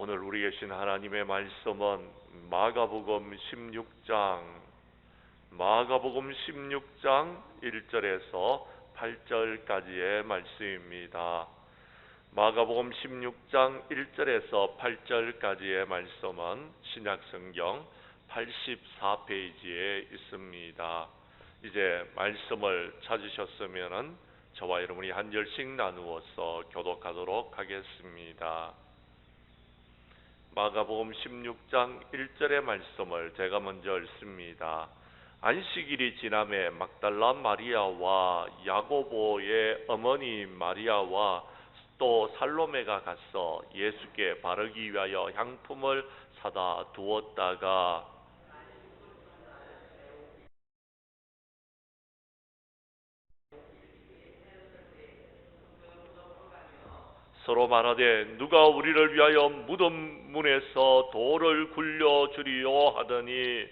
오늘 우리에게 주신 하나님의 말씀은 마가복음 16장 1절에서 8절까지의 말씀입니다. 마가복음 16장 1절에서 8절까지의 말씀은 신약성경 84페이지에 있습니다. 이제 말씀을 찾으셨으면 저와 여러분이 한 절씩 나누어서 교독하도록 하겠습니다. 마가복음 16장 1절의 말씀을 제가 먼저 읽습니다. 안식일이 지남에 막달라 마리아와 야고보의 어머니 마리아와 또 살로메가 가서 예수께 바르기 위하여 향품을 사다 두었다가 서로 말하되 누가 우리를 위하여 무덤 문에서 돌을 굴려 주리요 하더니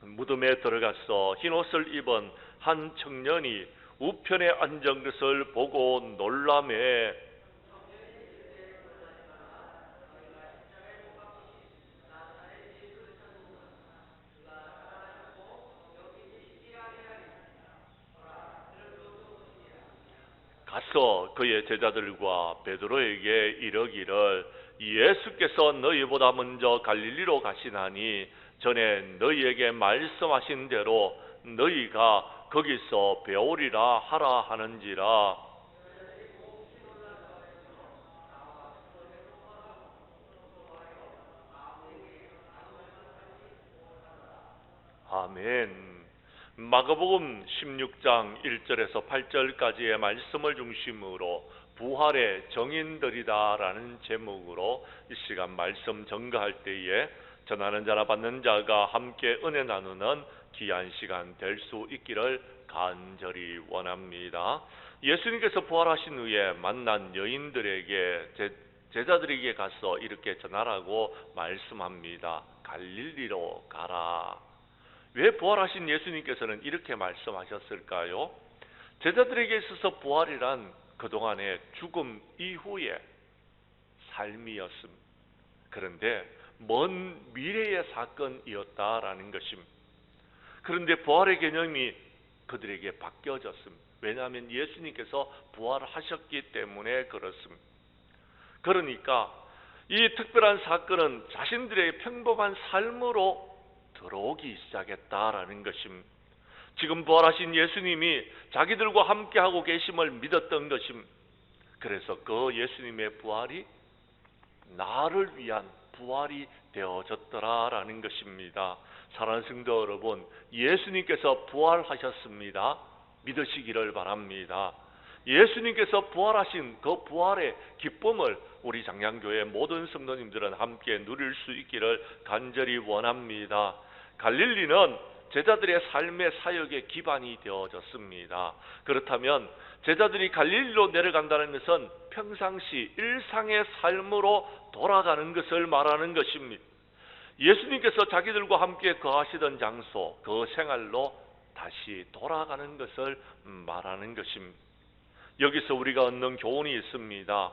무덤에 들어가서 흰옷을 입은 한 청년이 우편에 앉은 것을 보고 놀라매 가서 그의 제자들과 베드로에게 이르기를 예수께서 너희보다 먼저 갈릴리로 가시나니 전에 너희에게 말씀하신 대로 너희가 거기서 배우리라 하라 하는지라. 아멘. 마가복음 16장 1절에서 8절까지의 말씀을 중심으로 부활의 정인들이다라는 제목으로 이 시간 말씀 전가할 때에 전하는 자나 받는 자가 함께 은혜 나누는 귀한 시간 될 수 있기를 간절히 원합니다. 예수님께서 부활하신 후에 만난 여인들에게 제자들에게 가서 이렇게 전하라고 말씀합니다. 갈릴리로 가라. 왜 부활하신 예수님께서는 이렇게 말씀하셨을까요? 제자들에게 있어서 부활이란 그동안의 죽음 이후의 삶이었습니다. 그런데 먼 미래의 사건이었다라는 것입니다. 그런데 부활의 개념이 그들에게 바뀌어졌습니다. 왜냐하면 예수님께서 부활하셨기 때문에 그렇습니다. 그러니까 이 특별한 사건은 자신들의 평범한 삶으로 들어오기 시작했다라는 것입니다. 지금 부활하신 예수님이 자기들과 함께하고 계심을 믿었던 것입니다. 그래서 그 예수님의 부활이 나를 위한 부활이 되어졌더라라는 것입니다. 사랑하는 성도 여러분, 예수님께서 부활하셨습니다. 믿으시기를 바랍니다. 예수님께서 부활하신 그 부활의 기쁨을 우리 장량교회 모든 성도님들은 함께 누릴 수 있기를 간절히 원합니다. 갈릴리는 제자들의 삶의 사역의 기반이 되어졌습니다. 그렇다면 제자들이 갈릴리로 내려간다는 것은 평상시 일상의 삶으로 돌아가는 것을 말하는 것입니다. 예수님께서 자기들과 함께 거하시던 장소, 그 생활로 다시 돌아가는 것을 말하는 것입니다. 여기서 우리가 얻는 교훈이 있습니다.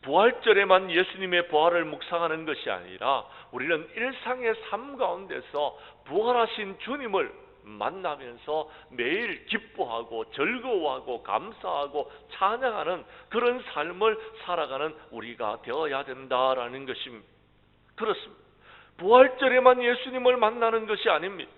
부활절에만 예수님의 부활을 묵상하는 것이 아니라 우리는 일상의 삶 가운데서 부활하신 주님을 만나면서 매일 기뻐하고 즐거워하고 감사하고 찬양하는 그런 삶을 살아가는 우리가 되어야 된다라는 것입니다. 그렇습니다. 부활절에만 예수님을 만나는 것이 아닙니다.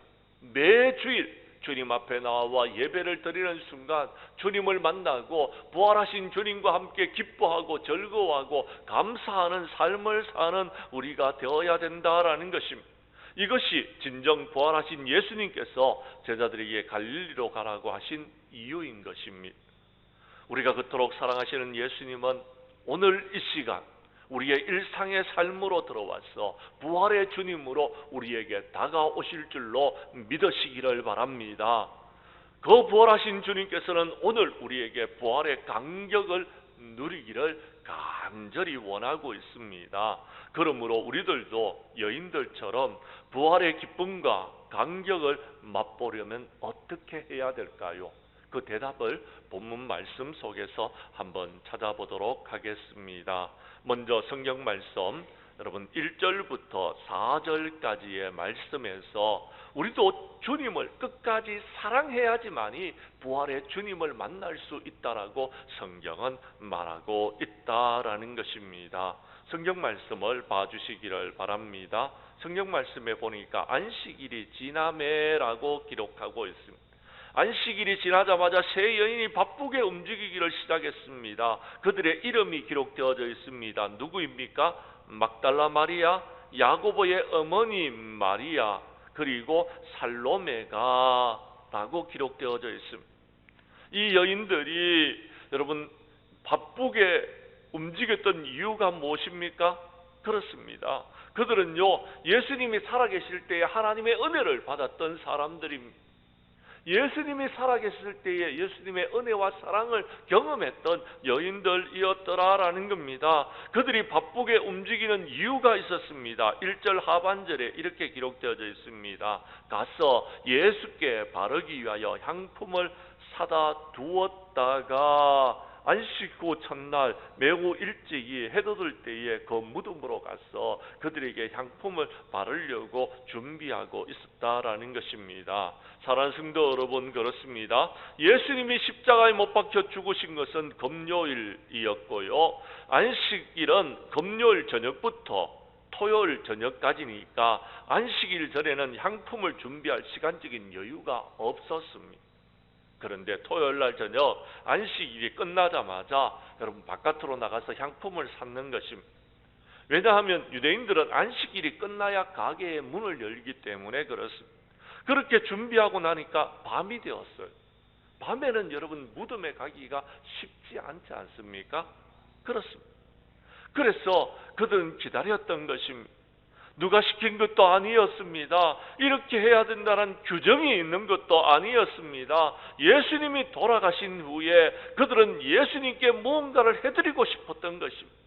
매주일 주님 앞에 나와 예배를 드리는 순간 주님을 만나고 부활하신 주님과 함께 기뻐하고 즐거워하고 감사하는 삶을 사는 우리가 되어야 된다라는 것입니다. 이것이 진정 부활하신 예수님께서 제자들에게 갈릴리로 가라고 하신 이유인 것입니다. 우리가 그토록 사랑하시는 예수님은 오늘 이 시간 우리의 일상의 삶으로 들어와서 부활의 주님으로 우리에게 다가오실 줄로 믿으시기를 바랍니다. 그 부활하신 주님께서는 오늘 우리에게 부활의 감격을 누리기를 간절히 원하고 있습니다. 그러므로 우리들도 여인들처럼 부활의 기쁨과 감격을 맛보려면 어떻게 해야 될까요? 그 대답을 본문 말씀 속에서 한번 찾아보도록 하겠습니다. 먼저 성경 말씀 여러분 1절부터 4절까지의 말씀에서 우리도 주님을 끝까지 사랑해야지만이 부활의 주님을 만날 수 있다라고 성경은 말하고 있다라는 것입니다. 성경 말씀을 봐주시기를 바랍니다. 성경 말씀에 보니까 안식일이 지나매라고 기록하고 있습니다. 안식일이 지나자마자 세 여인이 바쁘게 움직이기를 시작했습니다. 그들의 이름이 기록되어져 있습니다. 누구입니까? 막달라 마리아, 야고보의 어머니 마리아, 그리고 살로메가 라고 기록되어져 있습니다. 이 여인들이 여러분 바쁘게 움직였던 이유가 무엇입니까? 그렇습니다. 그들은요, 예수님이 살아계실 때에 하나님의 은혜를 받았던 사람들입니다. 예수님이 살아계실 때에 예수님의 은혜와 사랑을 경험했던 여인들이었더라라는 겁니다. 그들이 바쁘게 움직이는 이유가 있었습니다. 1절 하반절에 이렇게 기록되어져 있습니다. 가서 예수께 바르기 위하여 향품을 사다 두었다가 안식 후 첫날 매우 일찍이 해돋을 때에 그 무덤으로 가서 그들에게 향품을 바르려고 준비하고 있었다라는 것입니다. 사랑하는 성도 여러분, 그렇습니다. 예수님이 십자가에 못 박혀 죽으신 것은 금요일이었고요, 안식일은 금요일 저녁부터 토요일 저녁까지니까 안식일 전에는 향품을 준비할 시간적인 여유가 없었습니다. 그런데 토요일날 저녁 안식일이 끝나자마자 여러분 바깥으로 나가서 향품을 샀는 것입니다. 왜냐하면 유대인들은 안식일이 끝나야 가게의 문을 열기 때문에 그렇습니다. 그렇게 준비하고 나니까 밤이 되었어요. 밤에는 여러분 무덤에 가기가 쉽지 않지 않습니까? 그렇습니다. 그래서 그들은 기다렸던 것입니다. 누가 시킨 것도 아니었습니다. 이렇게 해야 된다는 규정이 있는 것도 아니었습니다. 예수님이 돌아가신 후에 그들은 예수님께 무언가를 해드리고 싶었던 것입니다.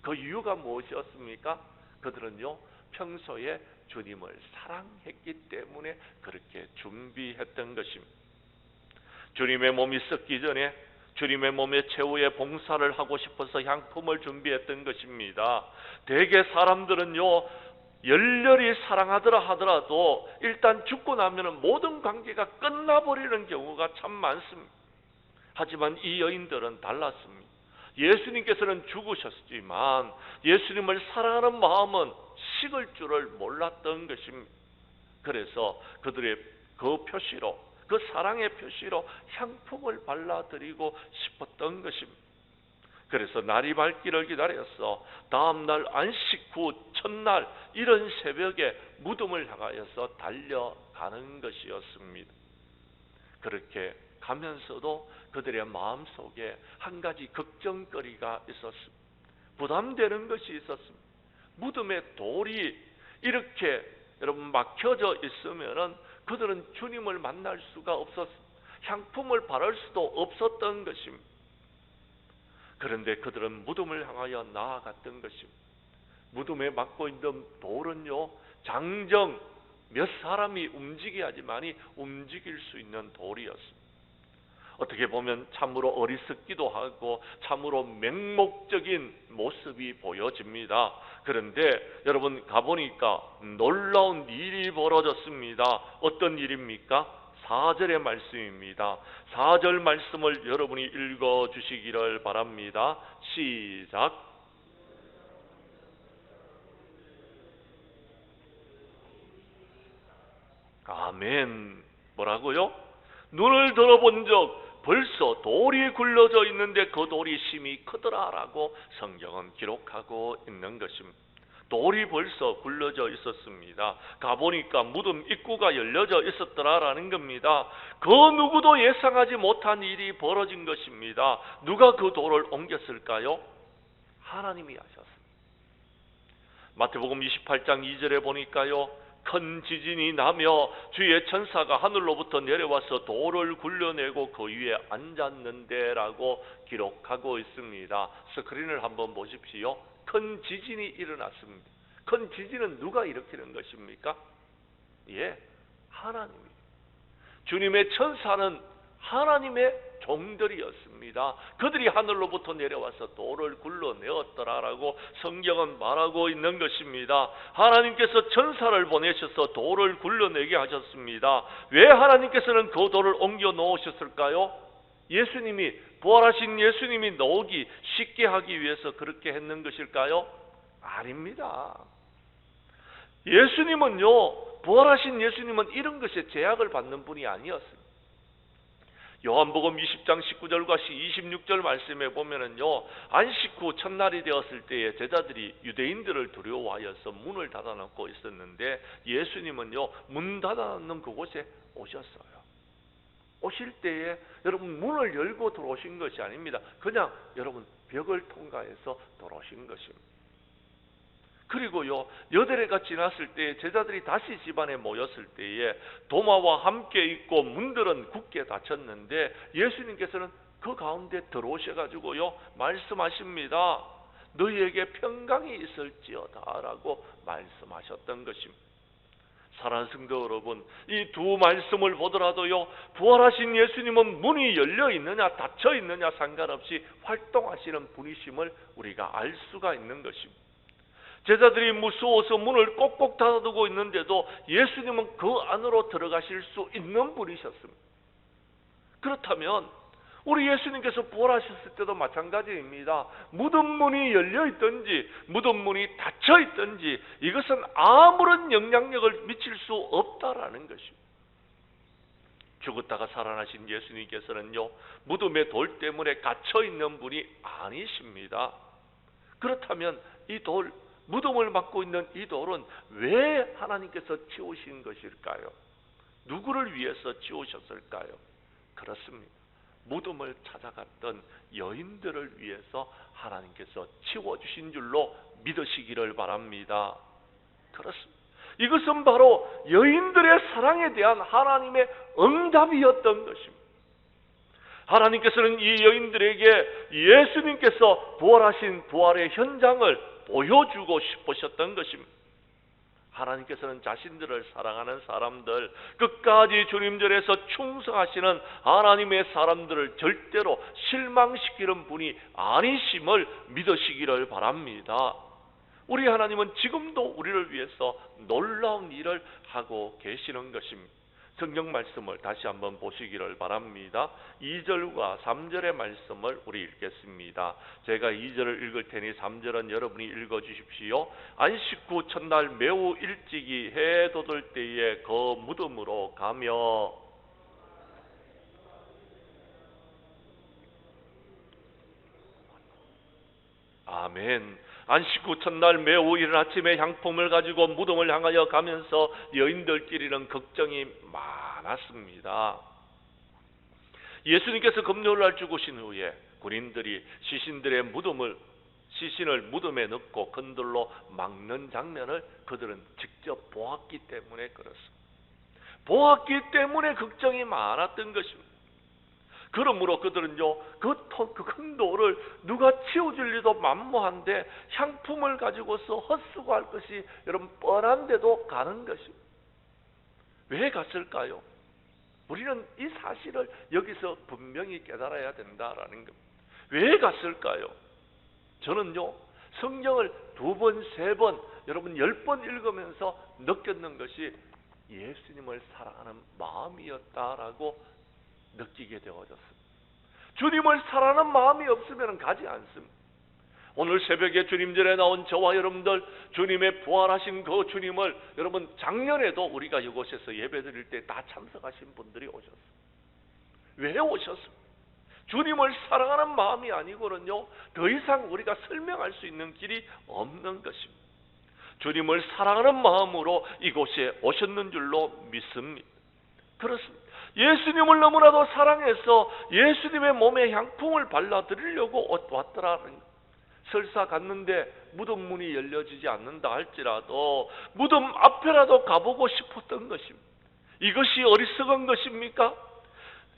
그 이유가 무엇이었습니까? 그들은요, 평소에 주님을 사랑했기 때문에 그렇게 준비했던 것입니다. 주님의 몸이 썩기 전에 주님의 몸의 최후의 봉사를 하고 싶어서 향품을 준비했던 것입니다. 대개 사람들은요, 열렬히 사랑하더라 하더라도 일단 죽고 나면 모든 관계가 끝나버리는 경우가 참 많습니다. 하지만 이 여인들은 달랐습니다. 예수님께서는 죽으셨지만 예수님을 사랑하는 마음은 식을 줄을 몰랐던 것입니다. 그래서 그들의 그 표시로, 그 사랑의 표시로 향품을 발라드리고 싶었던 것입니다. 그래서 날이 밝기를 기다렸어 다음날 안식 후 첫날 이른 새벽에 무덤을 향하여서 달려가는 것이었습니다. 그렇게 가면서도 그들의 마음속에 한 가지 걱정거리가 있었습니다. 부담되는 것이 있었습니다. 무덤에 돌이 이렇게 여러분 막혀져 있으면은 그들은 주님을 만날 수가 없었습니다. 향품을 바를 수도 없었던 것입니다. 그런데 그들은 무덤을 향하여 나아갔던 것입니다. 무덤에 막고 있는 돌은요, 장정 몇 사람이 움직여야지만이 움직일 수 있는 돌이었습니다. 어떻게 보면 참으로 어리석기도 하고 참으로 맹목적인 모습이 보여집니다. 그런데 여러분 가보니까 놀라운 일이 벌어졌습니다. 어떤 일입니까? 4절의 말씀입니다. 4절 말씀을 여러분이 읽어주시기를 바랍니다. 시작. 아멘. 뭐라고요? 눈을 들어본 적 벌써 돌이 굴러져 있는데 그 돌이 심히 크더라라고 성경은 기록하고 있는 것입니다. 돌이 벌써 굴러져 있었습니다. 가보니까 무덤 입구가 열려져 있었더라라는 겁니다. 그 누구도 예상하지 못한 일이 벌어진 것입니다. 누가 그 돌을 옮겼을까요? 하나님이 하셨습니다. 마태복음 28장 2절에 보니까요, 큰 지진이 나며 주의 천사가 하늘로부터 내려와서 돌을 굴려내고 그 위에 앉았는데 라고 기록하고 있습니다. 스크린을 한번 보십시오. 큰 지진이 일어났습니다. 큰 지진은 누가 일으키는 것입니까? 예, 하나님이. 주님의 천사는 하나님의 종들이었습니다. 그들이 하늘로부터 내려와서 돌을 굴러내었더라라고 성경은 말하고 있는 것입니다. 하나님께서 천사를 보내셔서 돌을 굴러내게 하셨습니다. 왜 하나님께서는 그 돌을 옮겨 놓으셨을까요? 예수님이, 부활하신 예수님이 놓기 쉽게 하기 위해서 그렇게 했는 것일까요? 아닙니다. 예수님은요, 부활하신 예수님은 이런 것에 제약을 받는 분이 아니었습니다. 요한복음 20장 19절과 26절 말씀에 보면은요, 안식 후 첫날이 되었을 때에 제자들이 유대인들을 두려워하여서 문을 닫아놓고 있었는데 예수님은요, 문 닫아놓는 그곳에 오셨어요. 오실 때에 여러분 문을 열고 들어오신 것이 아닙니다. 그냥 여러분 벽을 통과해서 들어오신 것입니다. 그리고요, 여드레가 지났을 때 제자들이 다시 집안에 모였을 때에 도마와 함께 있고 문들은 굳게 닫혔는데 예수님께서는 그 가운데 들어오셔가지고요 말씀하십니다. 너희에게 평강이 있을지어다 라고 말씀하셨던 것입니다. 사랑하는 성도 여러분, 이 두 말씀을 보더라도요, 부활하신 예수님은 문이 열려 있느냐 닫혀 있느냐 상관없이 활동하시는 분이심을 우리가 알 수가 있는 것입니다. 제자들이 무서워서 문을 꼭꼭 닫아두고 있는데도 예수님은 그 안으로 들어가실 수 있는 분이셨습니다. 그렇다면 우리 예수님께서 부활하셨을 때도 마찬가지입니다. 무덤 문이 열려 있든지 무덤 문이 닫혀 있든지 이것은 아무런 영향력을 미칠 수 없다라는 것입니다. 죽었다가 살아나신 예수님께서는요, 무덤의 돌 때문에 갇혀 있는 분이 아니십니다. 그렇다면 이 돌, 무덤을 막고 있는 이 돌은 왜 하나님께서 치우신 것일까요? 누구를 위해서 치우셨을까요? 그렇습니다. 무덤을 찾아갔던 여인들을 위해서 하나님께서 치워주신 줄로 믿으시기를 바랍니다. 그렇습니다. 이것은 바로 여인들의 사랑에 대한 하나님의 응답이었던 것입니다. 하나님께서는 이 여인들에게 예수님께서 부활하신 부활의 현장을 보여주고 싶으셨던 것입니다. 하나님께서는 자신들을 사랑하는 사람들, 끝까지 주님전에서 충성하시는 하나님의 사람들을 절대로 실망시키는 분이 아니심을 믿으시기를 바랍니다. 우리 하나님은 지금도 우리를 위해서 놀라운 일을 하고 계시는 것입니다. 성경 말씀을 다시 한번 보시기를 바랍니다. 2절과 3절의 말씀을 우리 읽겠습니다. 제가 2절을 읽을 테니 3절은 여러분이 읽어주십시오. 안식 후 첫날 매우 일찍이 해 돋을 때에 그 무덤으로 가며 아멘. 안식 후 첫날 매우 이른 아침에 향품을 가지고 무덤을 향하여 가면서 여인들끼리는 걱정이 많았습니다. 예수님께서 금요일날 죽으신 후에 군인들이 시신을 무덤에 넣고 건들로 막는 장면을 그들은 직접 보았기 때문에 그렇습니다. 보았기 때문에 걱정이 많았던 것입니다. 그러므로 그들은요, 그 큰 돌을 누가 치워줄 리도 만무한데 향품을 가지고서 헛수고할 것이 여러분 뻔한데도 가는 것입니다. 왜 갔을까요? 우리는 이 사실을 여기서 분명히 깨달아야 된다라는 겁니다. 왜 갔을까요? 저는요, 성경을 2번, 3번, 여러분 10번 읽으면서 느꼈는 것이 예수님을 사랑하는 마음이었다라고 느끼게 되어졌습니다. 주님을 사랑하는 마음이 없으면 가지 않습니다. 오늘 새벽에 주님전에 나온 저와 여러분들, 주님의 부활하신 그 주님을 여러분 작년에도 우리가 이곳에서 예배드릴 때 다 참석하신 분들이 오셨습니다. 왜 오셨습니까? 주님을 사랑하는 마음이 아니고는요, 더 이상 우리가 설명할 수 있는 길이 없는 것입니다. 주님을 사랑하는 마음으로 이곳에 오셨는 줄로 믿습니다. 그렇습니다. 예수님을 너무나도 사랑해서 예수님의 몸에 향품을 발라드리려고 왔더라는, 설사 갔는데 무덤 문이 열려지지 않는다 할지라도 무덤 앞에라도 가보고 싶었던 것입니다. 이것이 어리석은 것입니까?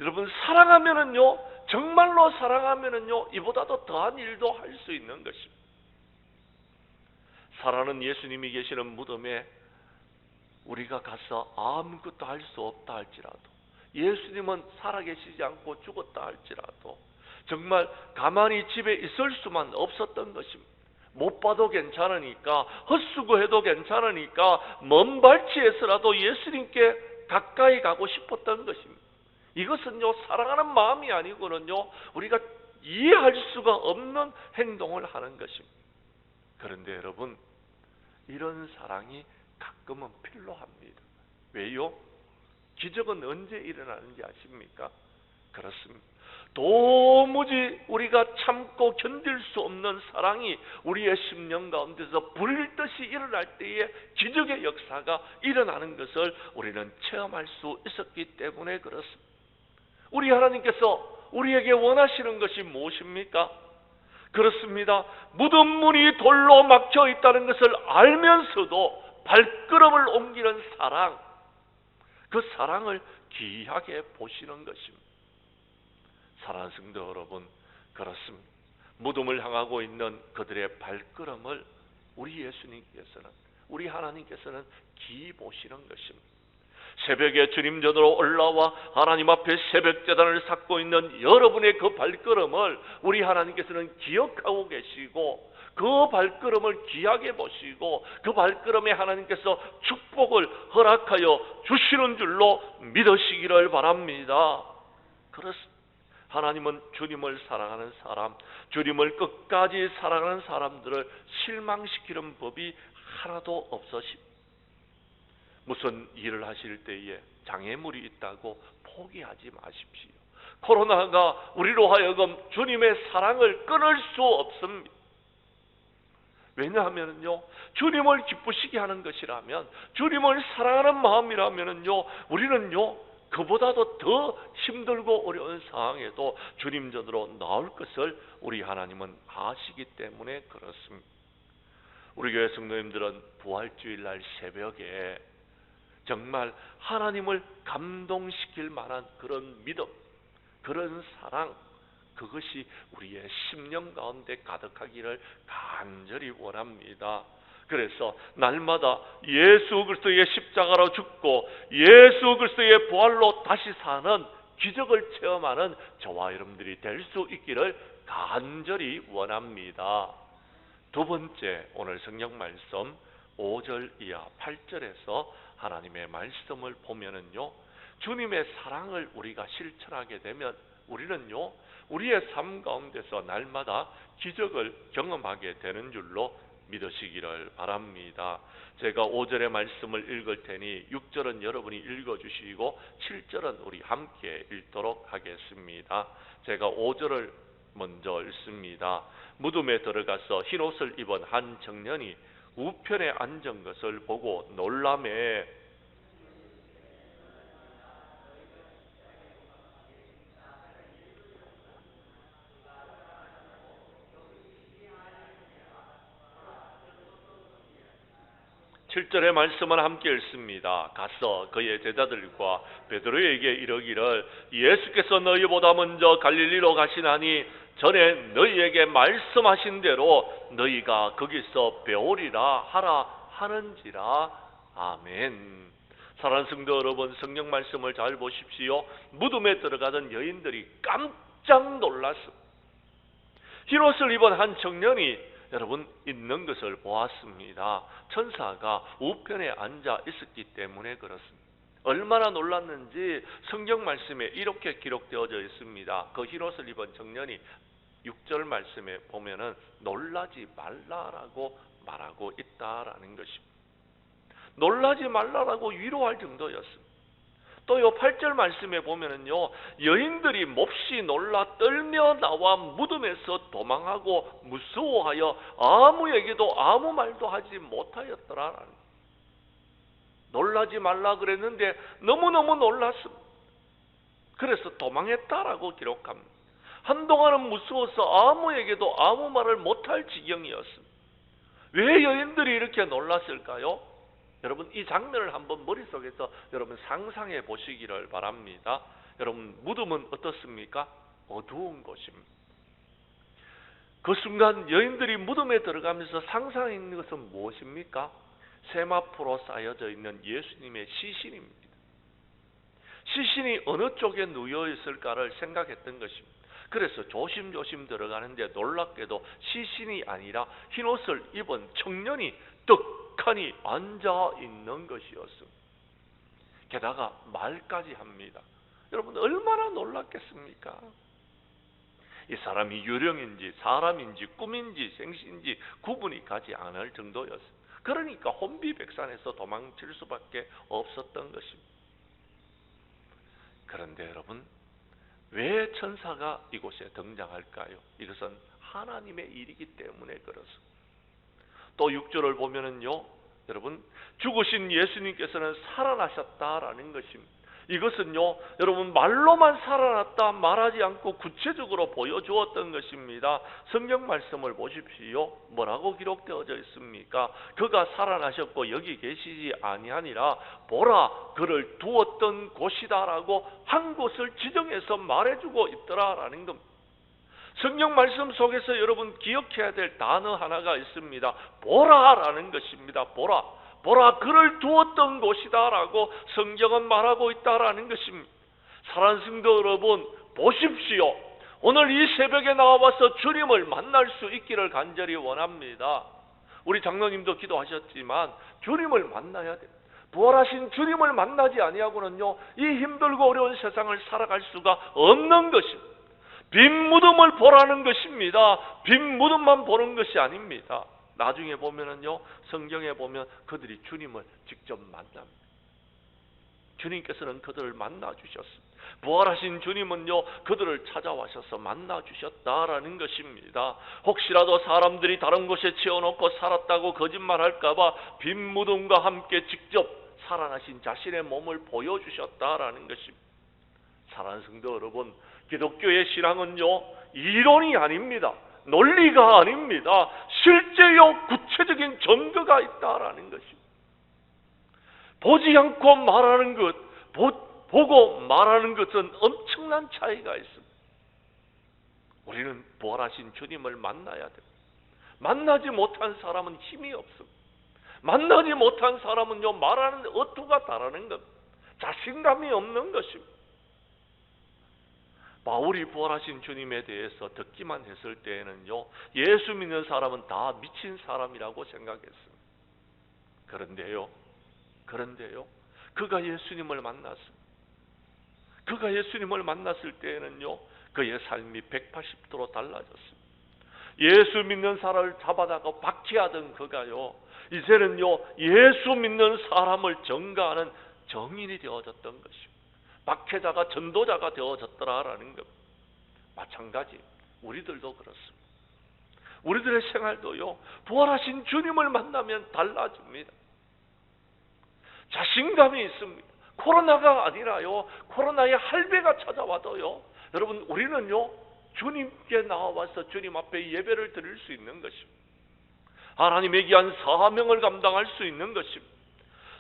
여러분, 사랑하면은요, 정말로 사랑하면은요, 이보다도 더한 일도 할 수 있는 것입니다. 사랑하는 예수님이 계시는 무덤에 우리가 가서 아무것도 할 수 없다 할지라도 예수님은 살아계시지 않고 죽었다 할지라도 정말 가만히 집에 있을 수만 없었던 것입니다. 못 봐도 괜찮으니까, 헛수고해도 괜찮으니까 먼 발치에서라도 예수님께 가까이 가고 싶었던 것입니다. 이것은요, 사랑하는 마음이 아니고는요, 우리가 이해할 수가 없는 행동을 하는 것입니다. 그런데 여러분, 이런 사랑이 가끔은 필요합니다. 왜요? 기적은 언제 일어나는지 아십니까? 그렇습니다. 도무지 우리가 참고 견딜 수 없는 사랑이 우리의 심령 가운데서 불듯이 일어날 때에 기적의 역사가 일어나는 것을 우리는 체험할 수 있었기 때문에 그렇습니다. 우리 하나님께서 우리에게 원하시는 것이 무엇입니까? 그렇습니다. 무덤 문이 돌로 막혀 있다는 것을 알면서도 발걸음을 옮기는 사랑, 그 사랑을 귀하게 보시는 것입니다. 사랑하는 성도 여러분, 그렇습니다. 무덤을 향하고 있는 그들의 발걸음을 우리 예수님께서는, 우리 하나님께서는 귀히 보시는 것입니다. 새벽에 주님 전으로 올라와 하나님 앞에 새벽 제단을 쌓고 있는 여러분의 그 발걸음을 우리 하나님께서는 기억하고 계시고, 그 발걸음을 귀하게 보시고 그 발걸음에 하나님께서 축복을 허락하여 주시는 줄로 믿으시기를 바랍니다. 그렇습니다. 하나님은 주님을 사랑하는 사람, 주님을 끝까지 사랑하는 사람들을 실망시키는 법이 하나도 없으십니다. 무슨 일을 하실 때에 장애물이 있다고 포기하지 마십시오. 코로나가 우리로 하여금 주님의 사랑을 끊을 수 없습니다. 왜냐하면요, 주님을 기쁘시게 하는 것이라면, 주님을 사랑하는 마음이라면요, 우리는요, 그보다도 더 힘들고 어려운 상황에도 주님 전으로 나올 것을 우리 하나님은 아시기 때문에 그렇습니다. 우리 교회 성도님들은 부활주일 날 새벽에 정말 하나님을 감동시킬 만한 그런 믿음, 그런 사랑, 그것이 우리의 심령 가운데 가득하기를 간절히 원합니다. 그래서 날마다 예수 그리스도의 십자가로 죽고 예수 그리스도의 부활로 다시 사는 기적을 체험하는 저와 여러분들이 될 수 있기를 간절히 원합니다. 두 번째, 오늘 성경 말씀 5절 이하 8절에서 하나님의 말씀을 보면은요, 주님의 사랑을 우리가 실천하게 되면 우리는요, 우리의 삶 가운데서 날마다 기적을 경험하게 되는 줄로 믿으시기를 바랍니다. 제가 5절의 말씀을 읽을 테니 6절은 여러분이 읽어주시고 7절은 우리 함께 읽도록 하겠습니다. 제가 5절을 먼저 읽습니다. 무덤에 들어가서 흰옷을 입은 한 청년이 우편에 앉은 것을 보고 놀라매 7절의 말씀을 함께 읽습니다. 가서 그의 제자들과 베드로에게 이르기를 예수께서 너희보다 먼저 갈릴리로 가시나니 전에 너희에게 말씀하신 대로 너희가 거기서 배우리라 하라 하는지라. 아멘. 사랑하는 성도 여러분, 성경 말씀을 잘 보십시오. 무덤에 들어가던 여인들이 깜짝 놀랐습니다. 흰옷을 입은 한 청년이 여러분 있는 것을 보았습니다. 천사가 우편에 앉아 있었기 때문에 그렇습니다. 얼마나 놀랐는지 성경 말씀에 이렇게 기록되어져 있습니다. 그 흰옷을 입은 청년이 6절 말씀에 보면은 놀라지 말라라고 말하고 있다라는 것입니다. 놀라지 말라라고 위로할 정도였습니다. 또요 8절 말씀에 보면은요, 여인들이 몹시 놀라 떨며 나와 무덤에서 도망하고 무서워하여 아무에게도 아무 말도 하지 못하였더라. 놀라지 말라 그랬는데 너무너무 놀랐습니다. 그래서 도망했다라고 기록합니다. 한동안은 무서워서 아무에게도 아무 말을 못할 지경이었습니다. 왜 여인들이 이렇게 놀랐을까요? 여러분 이 장면을 한번 머릿속에서 여러분 상상해 보시기를 바랍니다. 여러분 무덤은 어떻습니까? 어두운 곳입니다. 그 순간 여인들이 무덤에 들어가면서 상상했는 것은 무엇입니까? 세마포로 쌓여져 있는 예수님의 시신입니다. 시신이 어느 쪽에 누워 있을까를 생각했던 것입니다. 그래서 조심조심 들어가는데 놀랍게도 시신이 아니라 흰옷을 입은 청년이 떡하니 앉아 있는 것이었습니다. 게다가 말까지 합니다. 여러분 얼마나 놀랐겠습니까? 이 사람이 유령인지 사람인지 꿈인지 생신인지 구분이 가지 않을 정도였습니다. 그러니까 혼비백산에서 도망칠 수밖에 없었던 것입니다. 그런데 여러분, 왜 천사가 이곳에 등장할까요? 이것은 하나님의 일이기 때문에 그렇습니다. 또 6절을 보면은요, 여러분, 죽으신 예수님께서는 살아나셨다라는 것입니다. 이것은요, 여러분, 말로만 살아났다 말하지 않고 구체적으로 보여주었던 것입니다. 성경 말씀을 보십시오. 뭐라고 기록되어져 있습니까? 그가 살아나셨고 여기 계시지 아니하니라 보라 그를 두었던 곳이다라고 한 곳을 지정해서 말해주고 있더라라는 겁니다. 성경 말씀 속에서 여러분 기억해야 될 단어 하나가 있습니다. 보라라는 것입니다. 보라. 보라 그를 두었던 곳이다라고 성경은 말하고 있다라는 것입니다. 사랑하는 성도 여러분, 보십시오. 오늘 이 새벽에 나와서 주님을 만날 수 있기를 간절히 원합니다. 우리 장로님도 기도하셨지만 주님을 만나야 됩니다. 부활하신 주님을 만나지 아니하고는요, 이 힘들고 어려운 세상을 살아갈 수가 없는 것입니다. 빈 무덤을 보라는 것입니다. 빈 무덤만 보는 것이 아닙니다. 나중에 보면은요, 성경에 보면 그들이 주님을 직접 만납니다. 주님께서는 그들을 만나 주셨습니다. 부활하신 주님은요, 그들을 찾아와셔서 만나 주셨다라는 것입니다. 혹시라도 사람들이 다른 곳에 치워놓고 살았다고 거짓말할까봐 빈 무덤과 함께 직접 살아나신 자신의 몸을 보여주셨다라는 것입니다. 사랑하는 성도 여러분, 기독교의 신앙은요, 이론이 아닙니다. 논리가 아닙니다. 실제요 구체적인 증거가 있다라는 것입니다. 보지 않고 말하는 것, 보고 말하는 것은 엄청난 차이가 있습니다. 우리는 부활하신 주님을 만나야 됩니다. 만나지 못한 사람은 힘이 없습니다. 만나지 못한 사람은요, 말하는 어투가 다르는 것, 자신감이 없는 것입니다. 바울이 부활하신 주님에 대해서 듣기만 했을 때에는요, 예수 믿는 사람은 다 미친 사람이라고 생각했습니다. 그런데요, 그가 예수님을 만났습니다. 그가 예수님을 만났을 때에는요, 그의 삶이 180도로 달라졌습니다. 예수 믿는 사람을 잡아다가 박해하던 그가요, 이제는요, 예수 믿는 사람을 전가하는 정인이 되어졌던 것입니다. 박해자가 전도자가 되어졌더라라는 것. 마찬가지 우리들도 그렇습니다. 우리들의 생활도요, 부활하신 주님을 만나면 달라집니다. 자신감이 있습니다. 코로나가 아니라요, 코로나의 할배가 찾아와도요, 여러분 우리는요, 주님께 나와서 주님 앞에 예배를 드릴 수 있는 것입니다. 하나님의 귀한 사명을 감당할 수 있는 것입니다.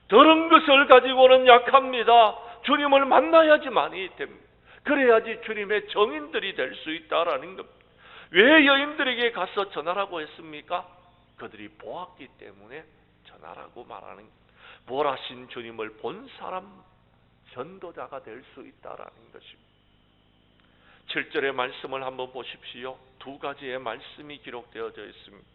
들은 것을 가지고는 약합니다. 주님을 만나야지만이 됩니다. 그래야지 주님의 정인들이 될 수 있다라는 겁니다. 왜 여인들에게 가서 전하라고 했습니까? 그들이 보았기 때문에 전하라고 말하는 겁니다. 부활하신 주님을 본 사람 전도자가 될 수 있다라는 것입니다. 7절의 말씀을 한번 보십시오. 두 가지의 말씀이 기록되어져 있습니다.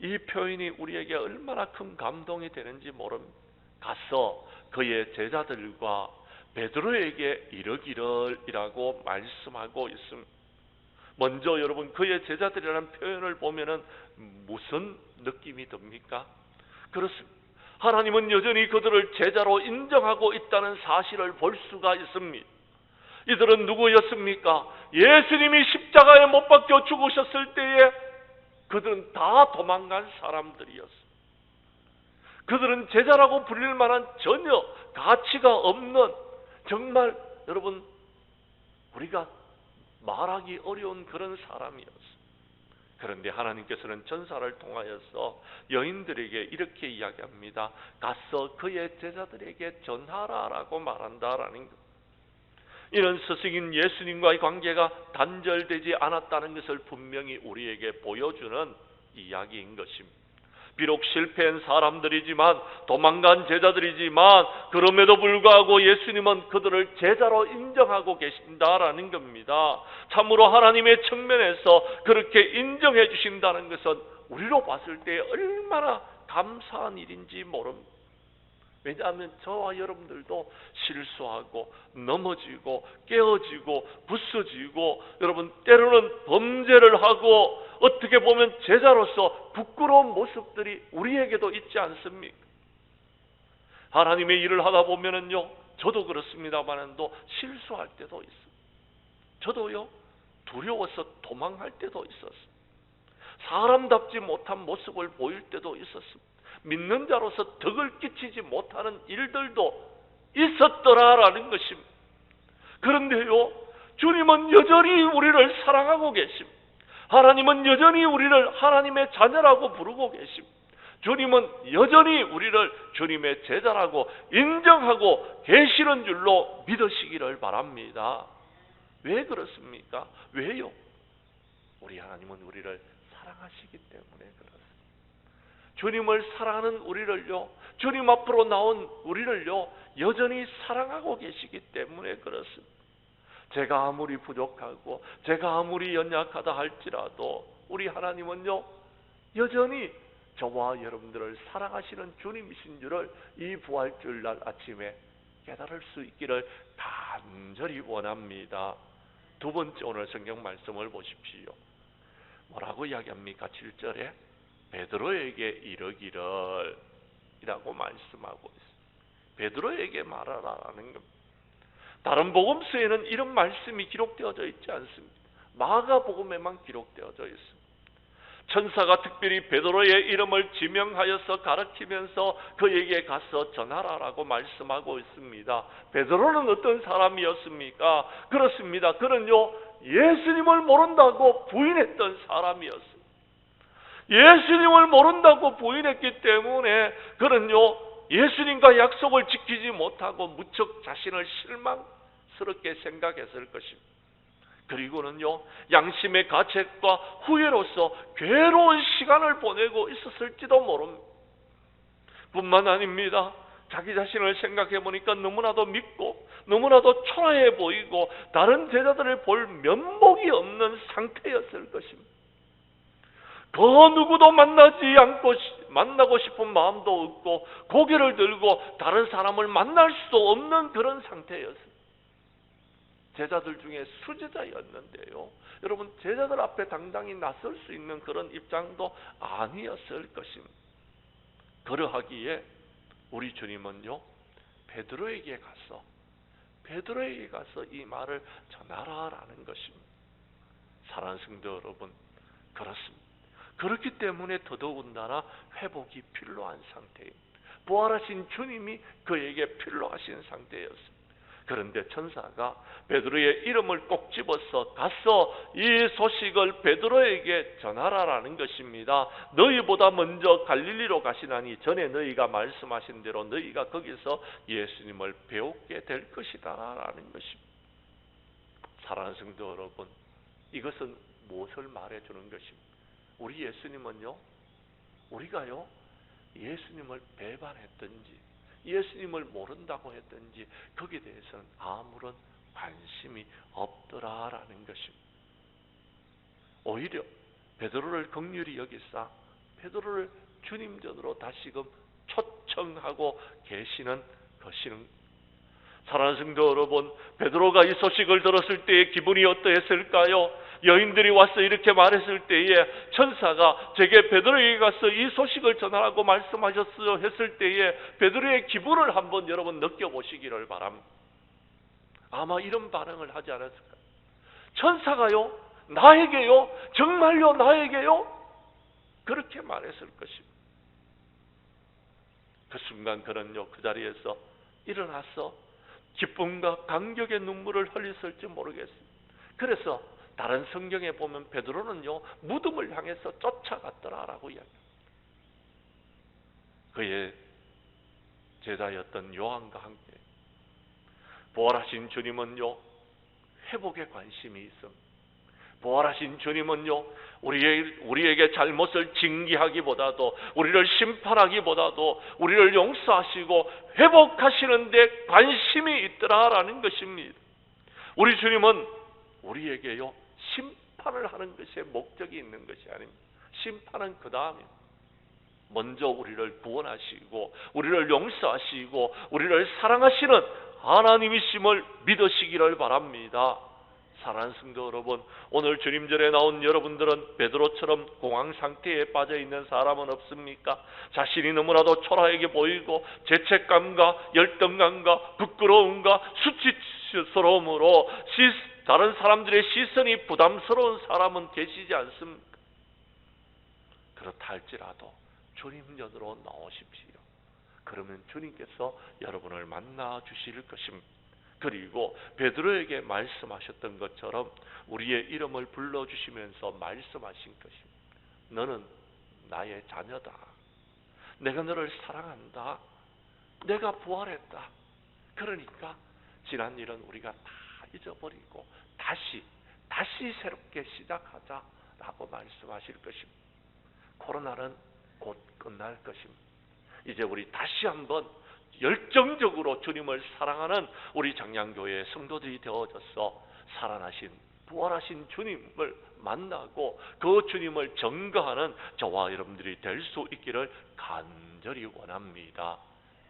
이 표현이 우리에게 얼마나 큰 감동이 되는지 모릅니다. 가서 그의 제자들과 베드로에게 이르기를이라고 말씀하고 있습니다. 먼저 여러분, 그의 제자들이라는 표현을 보면은 무슨 느낌이 듭니까? 그렇습니다. 하나님은 여전히 그들을 제자로 인정하고 있다는 사실을 볼 수가 있습니다. 이들은 누구였습니까? 예수님이 십자가에 못 박혀 죽으셨을 때에 그들은 다 도망간 사람들이었습니다. 그들은 제자라고 불릴 만한 전혀 가치가 없는, 정말 여러분 우리가 말하기 어려운 그런 사람이었습니다. 그런데 하나님께서는 전사를 통하여서 여인들에게 이렇게 이야기합니다. 가서 그의 제자들에게 전하라라고 말한다라는 것. 이는 스승인 예수님과의 관계가 단절되지 않았다는 것을 분명히 우리에게 보여주는 이야기인 것입니다. 비록 실패한 사람들이지만, 도망간 제자들이지만, 그럼에도 불구하고 예수님은 그들을 제자로 인정하고 계신다라는 겁니다. 참으로 하나님의 측면에서 그렇게 인정해 주신다는 것은 우리로 봤을 때 얼마나 감사한 일인지 모릅니다. 왜냐하면 저와 여러분들도 실수하고 넘어지고 깨어지고 부서지고, 여러분 때로는 범죄를 하고, 어떻게 보면 제자로서 부끄러운 모습들이 우리에게도 있지 않습니까? 하나님의 일을 하다 보면은요, 저도 그렇습니다만도 실수할 때도 있어요. 저도요, 두려워서 도망할 때도 있었어요. 사람답지 못한 모습을 보일 때도 있었습니다. 믿는 자로서 덕을 끼치지 못하는 일들도 있었더라라는 것입니다. 그런데요, 주님은 여전히 우리를 사랑하고 계십니다. 하나님은 여전히 우리를 하나님의 자녀라고 부르고 계십니다. 주님은 여전히 우리를 주님의 제자라고 인정하고 계시는 줄로 믿으시기를 바랍니다. 왜 그렇습니까? 왜요? 우리 하나님은 우리를 사랑하시기 때문에 그렇습니다. 주님을 사랑하는 우리를요, 주님 앞으로 나온 우리를요, 여전히 사랑하고 계시기 때문에 그렇습니다. 제가 아무리 부족하고 제가 아무리 연약하다 할지라도 우리 하나님은요, 여전히 저와 여러분들을 사랑하시는 주님이신 줄을 이 부활주일날 아침에 깨달을 수 있기를 간절히 원합니다. 두 번째, 오늘 성경 말씀을 보십시오. 뭐라고 이야기합니까? 7절에 베드로에게 이르기를 이라고 말씀하고 있습니다. 베드로에게 말하라라는 겁니다. 다른 복음서에는 이런 말씀이 기록되어져 있지 않습니다. 마가복음에만 기록되어져 있습니다. 천사가 특별히 베드로의 이름을 지명하여서 가르치면서 그에게 가서 전하라라고 말씀하고 있습니다. 베드로는 어떤 사람이었습니까? 그렇습니다. 그는요, 예수님을 모른다고 부인했던 사람이었습니다. 예수님을 모른다고 부인했기 때문에 그는요, 예수님과 약속을 지키지 못하고 무척 자신을 실망스럽게 생각했을 것입니다. 그리고는요, 양심의 가책과 후회로서 괴로운 시간을 보내고 있었을지도 모릅니다. 뿐만 아닙니다. 자기 자신을 생각해 보니까 너무나도 믿고 너무나도 초라해 보이고 다른 제자들을 볼 면목이 없는 상태였을 것입니다. 그 누구도 만나고 싶은 마음도 없고 고개를 들고 다른 사람을 만날 수도 없는 그런 상태였습니다. 제자들 중에 수제자였는데요, 여러분 제자들 앞에 당당히 나설 수 있는 그런 입장도 아니었을 것입니다. 그러하기에 우리 주님은요, 베드로에게 가서 이 말을 전하라라는 것입니다. 사랑하는 성도 여러분, 그렇습니다. 그렇기 때문에 더더군다나 회복이 필요한 상태입니다. 부활하신 주님이 그에게 필요하신 상태였습니다. 그런데 천사가 베드로의 이름을 꼭 집어서 가서 이 소식을 베드로에게 전하라라는 것입니다. 너희보다 먼저 갈릴리로 가시나니 전에 너희가 말씀하신 대로 너희가 거기서 예수님을 배우게 될 것이다 라는 것입니다. 사랑하는 성도 여러분, 이것은 무엇을 말해주는 것입니까? 우리 예수님은요, 우리가요, 예수님을 배반했든지 예수님을 모른다고 했든지 거기에 대해서는 아무런 관심이 없더라라는 것입니다. 오히려 베드로를 긍휼히 여기사 베드로를 주님 전으로 다시금 초청하고 계시는 것입니다. 사랑하는 성도 여러분, 베드로가 이 소식을 들었을 때의 기분이 어떠했을까요? 여인들이 와서 이렇게 말했을 때에 천사가 제게 베드로에게 가서 이 소식을 전하라고 말씀하셨어요 했을 때에 베드로의 기분을 한번 여러분 느껴보시기를 바랍니다. 아마 이런 반응을 하지 않았을까요? 천사가요? 나에게요? 정말요? 나에게요? 그렇게 말했을 것입니다. 그 순간 그는요, 그 자리에서 일어나서 기쁨과 감격의 눈물을 흘렸을지 모르겠습니다. 그래서 다른 성경에 보면 베드로는요, 무덤을 향해서 쫓아갔더라라고 이야기합니다. 그의 제자였던 요한과 함께 부활하신 주님은요, 회복에 관심이 있습니다. 부활하신 주님은요, 우리에게 잘못을 징계하기보다도, 우리를 심판하기보다도 우리를 용서하시고 회복하시는 데 관심이 있더라라는 것입니다. 우리 주님은 우리에게요, 심판을 하는 것에 목적이 있는 것이 아닙니다. 심판은 그 다음에 먼저 우리를 구원하시고 우리를 용서하시고 우리를 사랑하시는 하나님이심을 믿으시기를 바랍니다. 사랑하는 성도 여러분, 오늘 주님절에 나온 여러분들은 베드로처럼 공황 상태에 빠져 있는 사람은 없습니까? 자신이 너무나도 초라하게 보이고 죄책감과 열등감과 부끄러움과 수치스러움으로 다른 사람들의 시선이 부담스러운 사람은 계시지 않습니까? 그렇다 할지라도 주님 연으로 나오십시오. 그러면 주님께서 여러분을 만나 주실 것입니다. 그리고 베드로에게 말씀하셨던 것처럼 우리의 이름을 불러주시면서 말씀하신 것입니다. 너는 나의 자녀다. 내가 너를 사랑한다. 내가 부활했다. 그러니까 지난 일은 우리가 다 잊어버리고 다시 새롭게 시작하자라고 말씀하실 것입니다. 코로나는 곧 끝날 것입니다. 이제 우리 다시 한번 열정적으로 주님을 사랑하는 우리 장량교회 성도들이 되어져서 살아나신 부활하신 주님을 만나고 그 주님을 증거하는 저와 여러분들이 될 수 있기를 간절히 원합니다.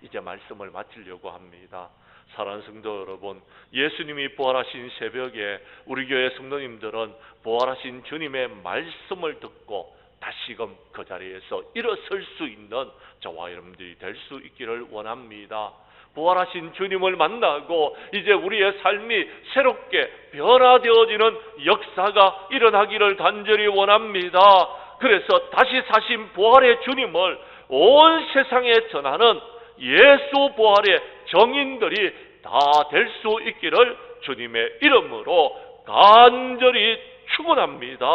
이제 말씀을 마치려고 합니다. 사랑하는 성도 여러분, 예수님이 부활하신 새벽에 우리 교회 성도님들은 부활하신 주님의 말씀을 듣고 다시금 그 자리에서 일어설 수 있는 저와 여러분들이 될 수 있기를 원합니다. 부활하신 주님을 만나고 이제 우리의 삶이 새롭게 변화되어지는 역사가 일어나기를 간절히 원합니다. 그래서 다시 사신 부활의 주님을 온 세상에 전하는 예수 부활의 정인들이 다 될 수 있기를 주님의 이름으로 간절히 축원합니다.